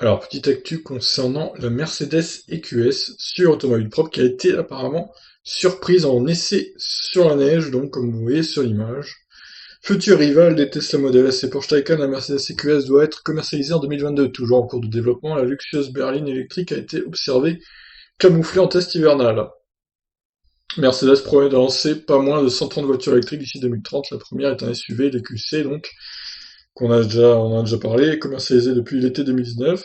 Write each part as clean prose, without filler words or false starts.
Alors, petite actu concernant la Mercedes EQS sur Automobile Propre qui a été apparemment surprise en essai sur la neige, donc comme vous voyez sur l'image. Futur rival des Tesla Model S et Porsche Taycan, la Mercedes EQS doit être commercialisée en 2022. Toujours en cours de développement, la luxueuse berline électrique a été observée camouflée en test hivernal. Mercedes promet de lancer pas moins de 130 voitures électriques d'ici 2030. La première est un SUV, l'EQC, donc, on a déjà parlé, commercialisé depuis l'été 2019.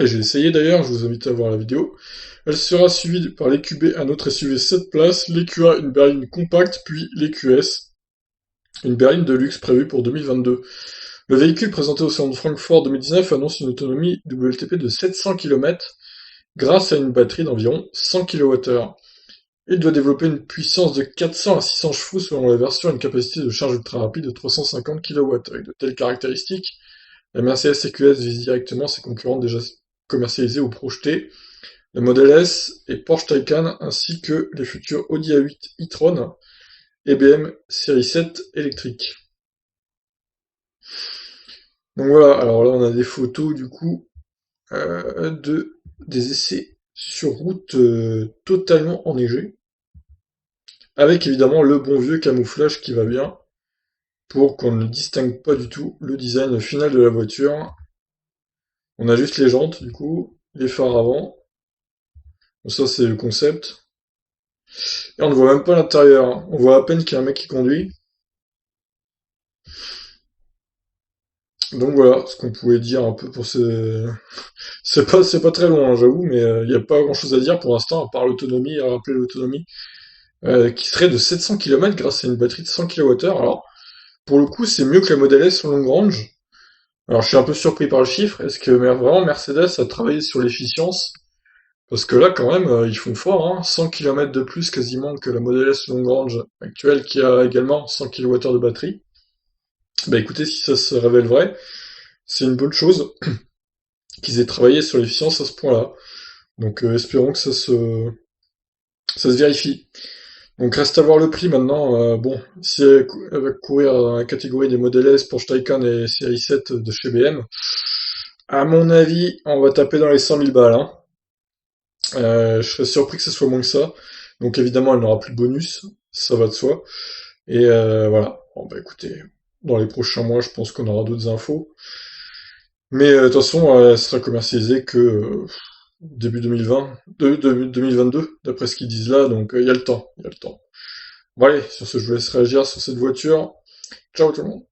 Et j'ai essayé d'ailleurs, je vous invite à voir la vidéo. Elle sera suivie par l'EQB, un autre SUV 7 places, l'EQA, une berline compacte, puis l'EQS, une berline de luxe prévue pour 2022. Le véhicule présenté au salon de Francfort 2019 annonce une autonomie WLTP de 700 km grâce à une batterie d'environ 100 kWh. Il doit développer une puissance de 400 à 600 chevaux selon la version et une capacité de charge ultra rapide de 350 kW. Avec de telles caractéristiques, la Mercedes EQS vise directement ses concurrents déjà commercialisés ou projetés, le Model S et Porsche Taycan, ainsi que les futurs Audi A8 e-tron et BM série 7 électrique. Donc voilà, alors là on a des photos du coup des essais sur route totalement enneigés, avec évidemment le bon vieux camouflage qui va bien, pour qu'on ne distingue pas du tout le design final de la voiture. On a juste les jantes du coup, les phares avant, bon, ça c'est le concept. Et on ne voit même pas l'intérieur, hein. On voit à peine qu'il y a un mec qui conduit. Donc voilà, ce qu'on pouvait dire un peu pour ces... C'est pas très long, hein, j'avoue, mais il n'y a pas grand-chose à dire pour l'instant, à part l'autonomie, à rappeler l'autonomie, qui serait de 700 km grâce à une batterie de 100 kWh. Alors, pour le coup, c'est mieux que la Model S au long range. Alors, je suis un peu surpris par le chiffre. Est-ce que vraiment Mercedes a travaillé sur l'efficience? Parce que là, quand même, ils font fort, hein. 100 km de plus quasiment que la Model S long range actuelle, qui a également 100 kWh de batterie. Bah écoutez, si ça se révèle vrai, c'est une bonne chose qu'ils aient travaillé sur l'efficience à ce point-là. Donc espérons que ça se vérifie. Donc reste à voir le prix maintenant. Bon, si elle va courir dans la catégorie des Model S, Porsche Taycan et série 7 de chez BM, à mon avis, on va taper dans les 100 000 balles, hein. Je serais surpris que ce soit moins que ça. Donc évidemment, elle n'aura plus de bonus, ça va de soi. Et voilà. Bon bah écoutez, dans les prochains mois, je pense qu'on aura d'autres infos. Mais de toute façon, elle sera commercialisée que début 2020, 2022, d'après ce qu'ils disent là, donc il y a le temps, il y a le temps. Bon allez, sur ce, je vous laisse réagir sur cette voiture. Ciao tout le monde.